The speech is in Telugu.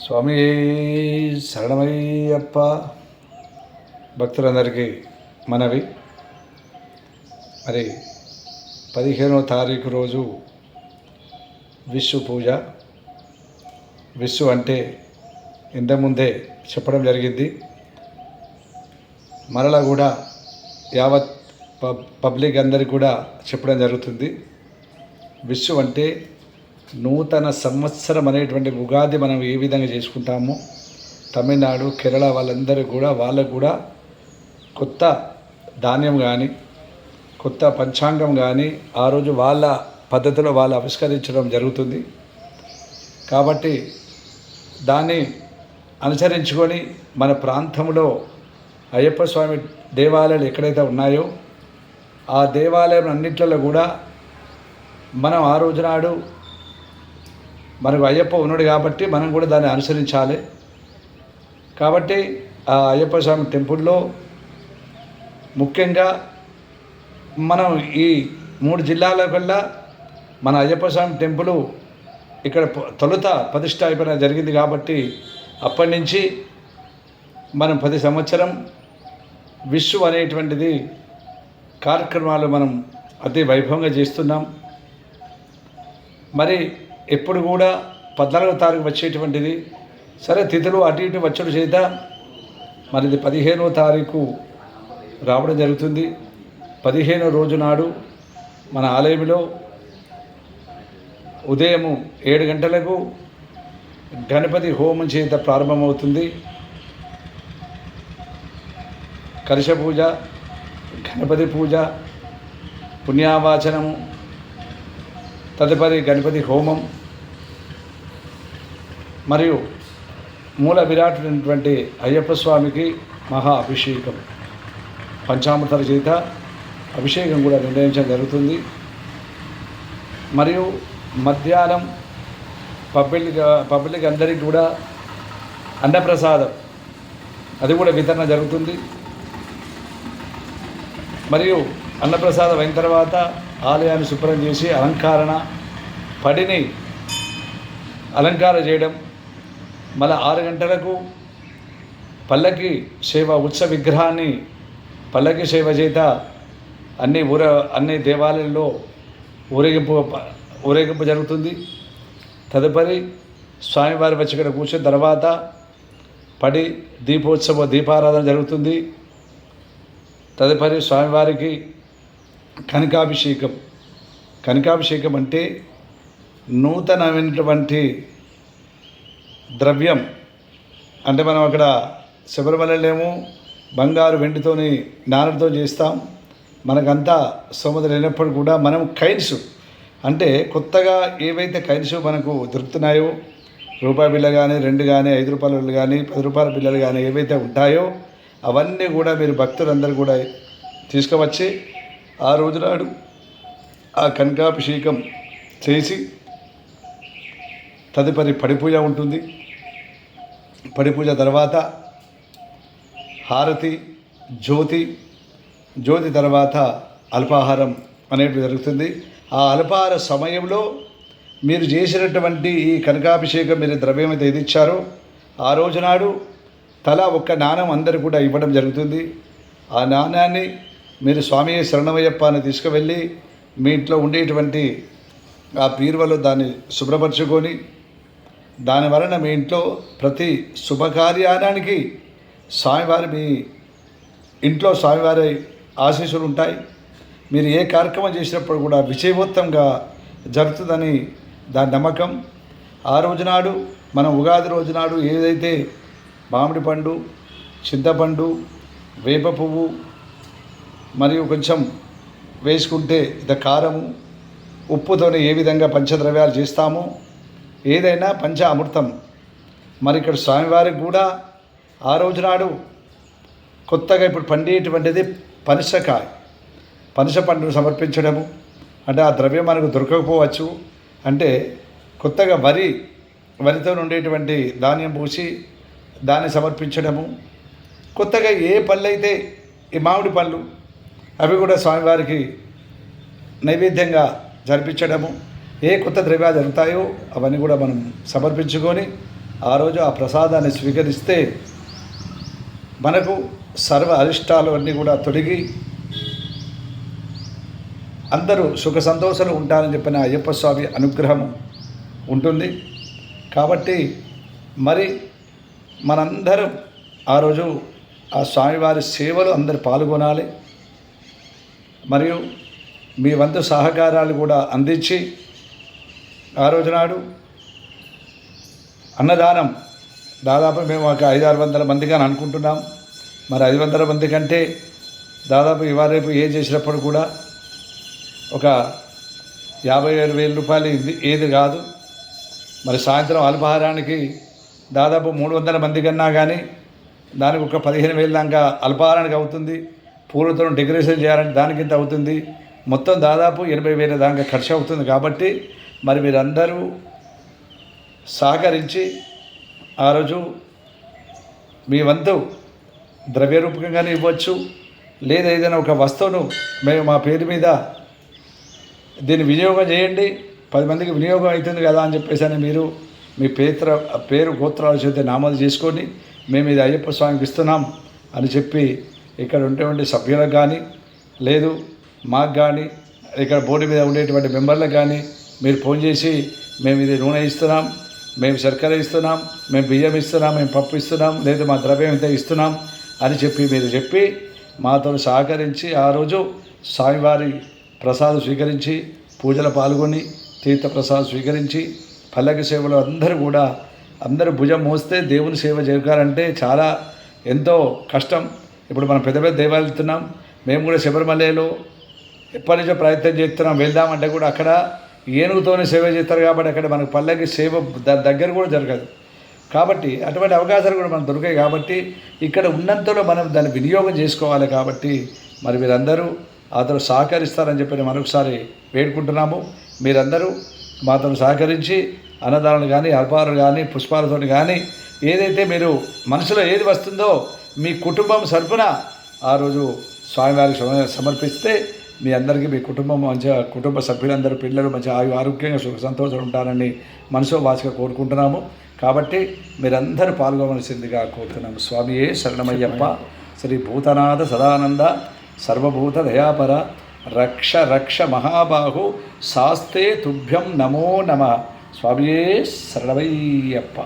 స్వామి శరణమయ్యప్ప. భక్తులందరికీ మనవి. మరి 15వ తారీఖు రోజు విశ్వ పూజ. విశ్వ అంటే ఇంతకుముందే చెప్పడం జరిగింది. మరలా కూడా యావత్ పబ్లిక్ అందరికీ కూడా చెప్పడం జరుగుతుంది. విశ్వ అంటే నూతన సంవత్సరం అనేటువంటి ఉగాది మనం ఏ విధంగా చేసుకుంటామో తమిళనాడు, కేరళ వాళ్ళందరూ కూడా వాళ్ళకు కూడా కొత్త ధాన్యం కానీ కొత్త పంచాంగం కానీ ఆ రోజు వాళ్ళ పద్ధతిలో వాళ్ళు ఆవిష్కరించడం జరుగుతుంది. కాబట్టి దాన్ని అనుసరించుకొని మన ప్రాంతంలో అయ్యప్ప స్వామి దేవాలయాలు ఎక్కడైతే ఉన్నాయో ఆ దేవాలయం అన్నింటిలో కూడా మనం ఆ రోజు నాడు మనకు అయ్యప్ప ఉన్నాడు కాబట్టి మనం కూడా దాన్ని అనుసరించాలి. కాబట్టి ఆ అయ్యప్ప స్వామి టెంపుల్లో ముఖ్యంగా మనం ఈ 3 జిల్లాల కల్లా మన అయ్యప్ప స్వామి టెంపుల్ ఇక్కడ తొలుత ప్రతిష్ట అయిపోయిన జరిగింది. కాబట్టి అప్పటి నుంచి మనం 10 సంవత్సరం విశ్వ అనేటువంటిది కార్యక్రమాలు మనం అతి వైభవంగా చేస్తున్నాం. మరి ఎప్పుడు కూడా 14వ తారీఖు వచ్చేటువంటిది సరే తిథులు అటు ఇటు వచ్చడు చేత మరి ఇది 15వ తారీఖు రావడం జరుగుతుంది. 15వ రోజు నాడు మన ఆలయంలో ఉదయం 7 గంటలకు గణపతి హోమం చేత ప్రారంభమవుతుంది. కలశ పూజ, గణపతి పూజ, పుణ్యావాచనము, తదుపరి గణపతి హోమం మరియు మూల విరాటుడైనటువంటి అయ్యప్ప స్వామికి మహా అభిషేకం, పంచామృతాల చేత అభిషేకం కూడా నిర్ణయించడం జరుగుతుంది. మరియు మధ్యాహ్నం పబ్లిక్ అందరికీ కూడా అన్నప్రసాదం అది కూడా వితరణ జరుగుతుంది. మరియు అన్నప్రసాదం అయిన తర్వాత ఆలయాన్ని శుభ్రం చేసి పడిని అలంకారం చేయడం, మళ్ళీ 6 గంటలకు పల్లకి సేవ, ఉత్సవ విగ్రహాన్ని పల్లకి సేవ చేత అన్ని దేవాలయాల్లో ఊరేగింపు జరుగుతుంది. తదుపరి స్వామివారి వచ్చి ఇక్కడ కూర్చున్న తర్వాత పడి దీపారాధన జరుగుతుంది. తదుపరి స్వామివారికి కనకాభిషేకం అంటే నూతనమైనటువంటి ద్రవ్యం. అంటే మనం అక్కడ శబరిమలలో బంగారు వెండితోని నాణ్యతో చేస్తాం. మనకంతా స్తోమత లేనప్పుడు కూడా మనం కైన్స్ అంటే కొత్తగా ఏవైతే కైన్స్ మనకు దొరుకుతున్నాయో రూపాయి బిళ్ళ కానీ 2 కానీ 5 రూపాయల బిళ్ళలు కానీ 10 రూపాయల బిళ్ళలు కానీ ఏవైతే ఉంటాయో అవన్నీ కూడా మీరు భక్తులందరూ కూడా తీసుకువచ్చి ఆ రోజు నాడు ఆ కనకాభిషేకం చేసి తదుపరి పడిపూజ ఉంటుంది. పడిపూజ తర్వాత హారతి, జ్యోతి తర్వాత అల్పాహారం అనేది జరుగుతుంది. ఆ అల్పాహార సమయంలో మీరు చేసినటువంటి ఈ కనకాభిషేకం మీరు ద్రవ్యం అయితే ఇచ్చారో ఆ రోజు నాడు తలా 1 నాణం అందరూ కూడా ఇవ్వడం జరుగుతుంది. ఆ నాణ్యాన్ని మీరు స్వామి శరణమయ్యప్ప అని తీసుకువెళ్ళి మీ ఇంట్లో ఉండేటువంటి ఆ బీరువాలో దాన్ని శుభ్రపరచుకొని దాని వలన మీ ఇంట్లో ప్రతి శుభకార్యానికి స్వామివారి మీ ఇంట్లో స్వామివారి ఆశీస్సులు ఉంటాయి. మీరు ఏ కార్యక్రమం చేసినప్పుడు కూడా విజయవంతంగా జరుగుతుందని దాని నమ్మకం. ఆ రోజునాడు మనం ఉగాది రోజునాడు ఏదైతే మామిడి పండు, చింతపండు, వేప పువ్వు మరియు కొంచెం వేసుకుంటే కారము, ఉప్పుతోనే ఏ విధంగా పంచద్రవ్యాలు చేస్తామో ఏదైనా పంచ అమృతం. మరి ఇక్కడ స్వామివారికి కూడా ఆ రోజునాడు కొత్తగా ఇప్పుడు పండేటువంటిది పనస పండును సమర్పించడము. అంటే ఆ ద్రవ్యం మనకు దొరకకపోవచ్చు. అంటే కొత్తగా వరితో ఉండేటువంటి ధాన్యం పూసి దాన్ని సమర్పించడము. కొత్తగా ఏ పళ్ళు అయితే ఈ మామిడి పళ్ళు అవి కూడా స్వామివారికి నైవేద్యంగా జరిపించడము. ఏ కొత్త ద్రవ్యాలు జరుగుతాయో అవన్నీ కూడా మనం సమర్పించుకొని ఆ రోజు ఆ ప్రసాదాన్ని స్వీకరిస్తే మనకు సర్వ అరిష్టాలు అన్నీ కూడా తొలగి అందరూ సుఖ సంతోషాలు ఉంటారని చెప్పిన అయ్యప్ప స్వామి అనుగ్రహం ఉంటుంది. కాబట్టి మరి మనందరం ఆ రోజు ఆ స్వామివారి సేవలు అందరూ పాల్గొనాలి. మరియు మీ వంతు సహకారాలు కూడా అందించి ఆ రోజు నాడు అన్నదానం దాదాపు మేము ఒక 500-600 మందిగా అనుకుంటున్నాం. మరి 500 మంది కంటే దాదాపు ఇవాళ రేపు ఏ చేసినప్పుడు కూడా ఒక 57,000 రూపాయలు ఏది కాదు. మరి సాయంత్రం అల్పాహారానికి దాదాపు 300 మంది కన్నా కానీ దానికి ఒక 15,000 దాకా అల్పాహారానికి అవుతుంది. పూలతో డెకరేషన్ చేయాలంటే దానికింత అవుతుంది. మొత్తం దాదాపు 80,000 దాకా ఖర్చు అవుతుంది. కాబట్టి మరి మీరందరూ సహకరించి ఆ రోజు మీ వంతు ద్రవ్యరూపకంగానే ఇవ్వచ్చు, లేదా ఏదైనా ఒక వస్తువును మేము మా పేరు మీద దీన్ని వినియోగం చేయండి, 10 మందికి వినియోగం అవుతుంది కదా అని చెప్పేసి అని మీరు మీ పేరు గోత్రాల చేత నామోదు చేసుకొని మేము ఇది అయ్యప్ప స్వామికి ఇస్తున్నాం అని చెప్పి ఇక్కడ ఉండేటువంటి సభ్యులకు కానీ లేదు మాకు కానీ ఇక్కడ బోర్డు మీద ఉండేటువంటి మెంబర్లకు కానీ మీరు ఫోన్ చేసి మేము ఇది నూనె ఇస్తున్నాం, మేము శర్కర ఇస్తున్నాం, మేము బియ్యం ఇస్తున్నాం, మేము పప్పు ఇస్తున్నాం, లేదు మా ద్రవ్యం ఇంత ఇస్తున్నాం అని చెప్పి మీరు చెప్పి మాతో సహకరించి ఆ రోజు స్వామివారి ప్రసాదం స్వీకరించి పూజలు పాల్గొని తీర్థప్రసాదం స్వీకరించి పల్లకి సేవలో అందరూ భుజం మోస్తే దేవుని సేవ జరగాలంటే చాలా ఎంతో కష్టం. ఇప్పుడు మనం పెద్ద పెద్ద దేవాలయాలు వెళ్తున్నాం. మేము కూడా శబరిమలలో ఎప్పటి నుంచో ప్రయత్నం చేస్తున్నాం. వెళ్దామంటే కూడా అక్కడ ఏనుగుతోనే సేవ చేస్తారు. కాబట్టి అక్కడ మనకు పల్లకి సేవ దగ్గర కూడా జరగదు. కాబట్టి అటువంటి అవకాశాలు కూడా మనకు దొరికాయి. కాబట్టి ఇక్కడ ఉన్నంతలో మనం దాన్ని వినియోగం చేసుకోవాలి. కాబట్టి మరి మీరందరూ అతను సహకరిస్తారని చెప్పి మరొకసారి వేడుకుంటున్నాము. మీరందరూ మాతో సహకరించి అన్నదానాలు కానీ అల్పాహారాలు కానీ పుష్పాలతో కానీ ఏదైతే మీరు మనసులో ఏది వస్తుందో మీ కుటుంబం సరుపున ఆ రోజు స్వామివారికి సమర్పిస్తే మీ అందరికీ మీ కుటుంబం మంచిగా కుటుంబ సభ్యులందరూ పిల్లలు మంచిగా ఆరోగ్యంగా సుఖ సంతోషాలు ఉంటారని మనసు వాచిగా కోరుకుంటున్నాము. కాబట్టి మీరందరూ పాల్గొనవలసిందిగా కోరుతున్నాము. స్వామియే శరణమయ్యప్ప. శ్రీ భూతనాథ సదానంద సర్వభూత దయాపర రక్ష రక్ష మహాబాహు శాస్తే తుభ్యం నమో నమః. స్వామియే శరణమయ్యప్ప.